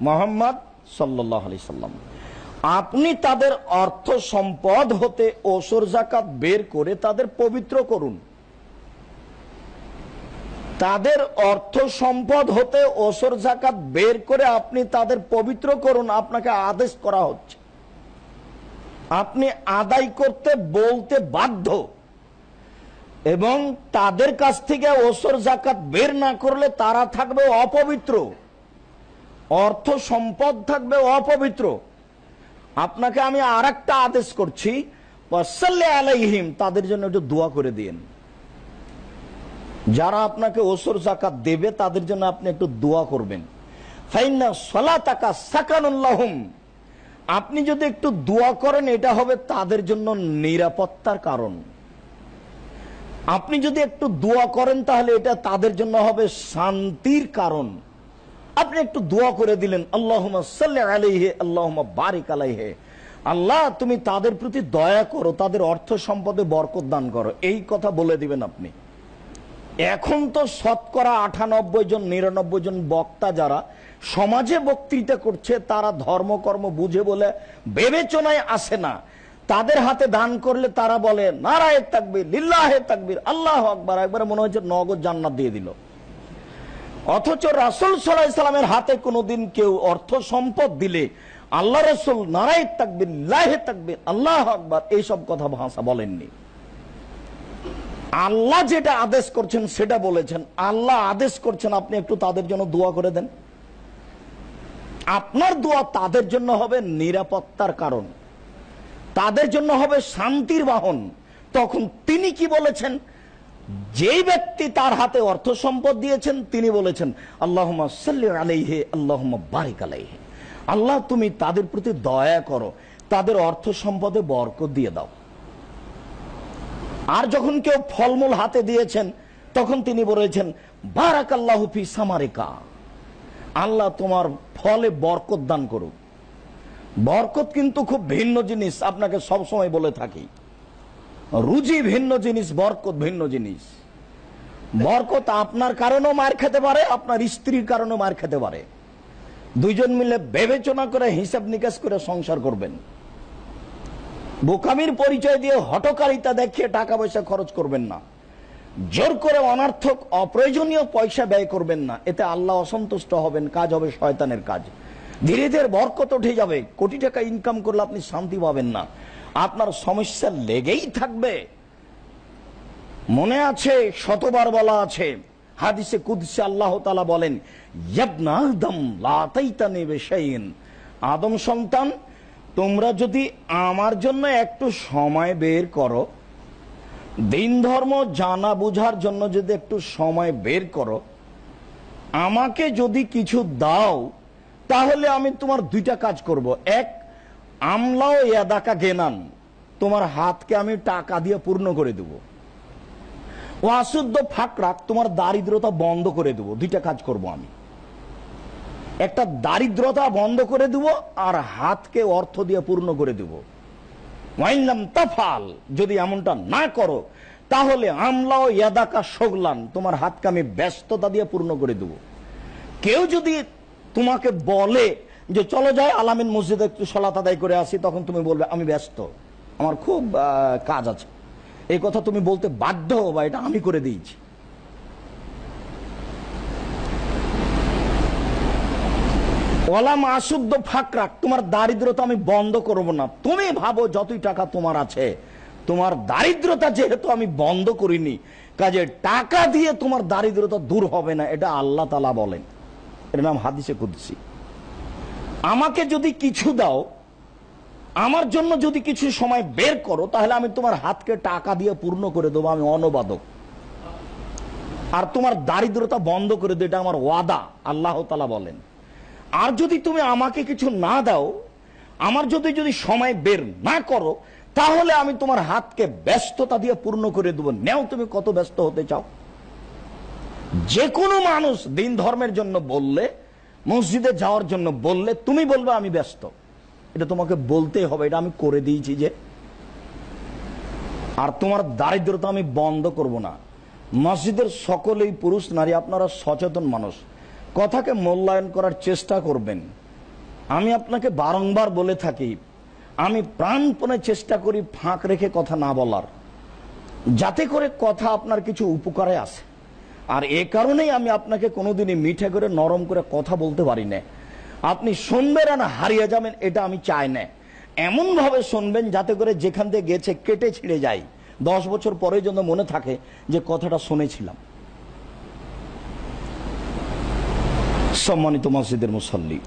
মুহাম্মদ সাল্লাল্লাহু আলাইহি সাল্লাম। আপনি তাদের অর্থ সম্পদ হতে ওসর যাকাত বের করে তাদের পবিত্র করুন। তাদের অর্থ সম্পদ হতে ওসর যাকাত বের করে আপনি তাদের পবিত্র করুন, আপনাকে আদেশ করা হচ্ছে। আপনি আদায় করতে বলতে বাধ্য, এবং তাদের কাছ থেকে ওসর যাকাত বের না করলে তারা থাকবে অপবিত্র, অর্থ সম্পদ থাকবে অপবিত্র। আপনাকে আমি আরেকটা আদেশ করছি, ওয়াসাল্লি আলাইহিম, তাদের জন্য একটু দোয়া করে দিন। যারা আপনাকে ওসর যাকাত দেবে তাদের জন্য আপনি একটু দোয়া করবেন। ফাইন্না সালাতাকা সাকানুল লাহুম, আপনি যদি একটু দোয়া করেন এটা হবে তাদের জন্য নিরাপত্তার কারণ। আপনি যদি একটু দোয়া করেন তাহলে এটা তাদের জন্য হবে শান্তির কারণ। আপনি একটু দোয়া করে দিলেন, আল্লাহুম্মা সাল্লি আলাইহি আল্লাহুম্মা বারিক আলাইহি, আল্লাহ তুমি তাদের প্রতি দয়া করো, তাদের অর্থ সম্পদে বরকত দান করো, এই কথা বলে দিবেন আপনি। এখন তো শতকরা 98 জন 99 জন বক্তা যারা সমাজে বক্তৃতা করছে তারা ধর্মকর্ম বুঝে বলে বিবেচনায় আসে না। তাদের হাতে দান করলে তারা বলে নারায়ে তাকবীর, লিল্লাহে তাকবীর, আল্লাহু আকবার, একবারে মনে হচ্ছে নগদ জান্নাত দিয়ে দিল। অথচ রাসূল সাল্লাল্লাহু আলাইহি সাল্লামের হাতে কোনোদিন কেউ অর্থ সম্পদ দিলে আল্লাহ রাসূল নারায়ে তাকবীর, লিল্লাহে তাকবীর, আল্লাহু আকবার এইসব কথা ভাষা বলেননি। আল্লাহ যেটা আদেশ করছেন সেটা বলেছেন। আল্লাহ আদেশ করছেন আপনি একটু তাদের জন্য দোয়া করে দেন। আপনার দোয়া তাদের জন্য হবে নিরাপত্তার কারণ, তাদের জন্য হবে শান্তির বাহন। তখন তিনি কি বলেছেন? যেই ব্যক্তি তার হাতে অর্থ সম্পদ দিয়েছেন তিনি বলেছেন আল্লাহুম্মা সাল্লি আলাইহি আল্লাহুম্মা বারিক আলাইহি, আল্লাহ তুমি তাদের প্রতি দয়া করো, তাদের অর্থ সম্পদে বরকত দিয়ে দাও। আর যখন কেউ ফলমূল হাতে দিয়েছেন তখন তিনি বলেছেন বারাকাল্লাহু ফি সামারিকা, আল্লাহ তোমার ফলে বরকত দান করুক। বরকত কিন্তু খুব ভিন্ন জিনিস, আপনাকে সব সময় বলে থাকি। রুজি ভিন্ন জিনিস, বরকত ভিন্ন জিনিস। বরকত আপনার কারণেও মার খেতে পারে, আপনার স্ত্রীর কারণেও মার খেতে পারে। দুইজন মিলে বিবেচনা করে হিসাব নিকাশ করে সংসার করবেন। বোকামির পরিচয় দিয়ে হঠকারিতা দেখিয়ে টাকা পয়সা খরচ করবেন না। জোর করে অনার্থক অপ্রয়োজনীয় পয়সা ব্যয় করবেন না, এতে আল্লাহ অসন্তুষ্ট হবেন, কাজ হবে শয়তানের কাজ। ধীরে ধীরে বরকত উঠে যাবে। কোটি টাকা ইনকাম করলে আপনি শান্তি পাবেন না, আপনার সমস্যা লেগেই থাকবে। মনে আছে, শতবার বলা আছে হাদিসে কুদসি, আল্লাহ তাআলা বলেন ইবনা আদম লা তাইতানি বিশাইইন, আদম সন্তান তোমরা যদি আমার জন্য একটু সময় বের করো, দিন ধর্ম জানা বুঝার জন্য যদি একটু সময় বের করো, আমাকে যদি কিছু দাও, তাহলে আমি তোমার দুইটা কাজ করব। এক, আমলাও ইয়াদাকা গেনান, তোমার হাতকে আমি টাকা দিয়ে পূর্ণ করে দেব। ওয়াসুদ্দ ফাকরাক, তোমার দারিদ্রতা বন্ধ করে দেব। দুইটা কাজ করব আমি, একটা দারিদ্রতা বন্ধ করে দেব আর হাতকে অর্থ দিয়ে পূর্ণ করে দেব। ওয়াইনলাম তাফাল, যদি এমনটা না করো তাহলে আমলাও ইয়াদাকা শগলান, তোমার হাতকে আমি ব্যস্ততা দিয়ে পূর্ণ করে দেব। কেউ যদি তোমাকে বলে যে চলো যাই আলামিন মসজিদে একটু সালাত আদায় করে আসি, তখন তুমি বলবে আমি ব্যস্ত, আমার খুব কাজ আছে। এই কথা তুমি বলতে বাধ্য হবা, এটা আমি করে দিয়েছি। ওয়ালাম আসুদ্দ ফাকরাক, তোমার দারিদ্রতা আমি বন্ধ করব না। তুমি ভাবো যতই টাকা তোমার আছে, তোমার দারিদ্রতা যেহেতু আমি বন্ধ করিনি, কাজে টাকা দিয়ে তোমার দারিদ্রতা দূর হবে না, এটা আল্লাহ তাআলা বলেন। এর নাম হাদিসে কুদসি। আমাকে যদি কিছু দাও, আমার জন্য যদি কিছু সময় বের করো, তাহলে আমি তোমার হাতকে টাকা দিয়ে পূর্ণ করে দেবো, আমি অনুবাদক। আর তোমার দারিদ্রতা বন্ধ করে দেবো, এটা আমার ওয়াদা, আল্লাহ তাআলা বলেন। আর যদি তুমি আমাকে কিছু না দাও, আমার যদি সময় বের না করো, তাহলে আমি তোমার হাতকে ব্যস্ততা দিয়ে পূর্ণ করে দেবো। নেও তুমি কত ব্যস্ত হতে চাও। যে কোনো মানুষ দিন ধর্মের জন্য বললে, মসজিদে যাওয়ার জন্য বললে, তুমি বলবে আমি ব্যস্ত। এটা তোমাকে বলতেই হবে, এটা আমি করে দিয়েছি যে। আর তোমার দারিদ্রতা আমি বন্ধ করব না। মসজিদের সকলেই পুরুষ নারী আপনারা সচেতন মানুষ, কথাকে মূল্যায়ন করার চেষ্টা করবেন। আমি আপনাকে বারংবার বলে থাকি, আমি প্রাণপণে চেষ্টা করি ফাঁক রেখে কথা না বলার, যাতে করে কথা আপনার কিছু উপকারে আসে। আর এ কারণেই আমি আপনাকে কোনোদিনই মিঠে করে নরম করে কথা বলতে পারি না। আপনি শুনবেন আর হারিয়ে যাবেন, এটা আমি চাই না। এমন ভাবে শুনবেন যাতে করে যেখান থেকে গেছে কেটে ছিঁড়ে যায়, 10 বছর পরে যেন মনে থাকে যে কথাটা শুনেছিলাম। সম্মানিত মসজিদের মুসল্লি,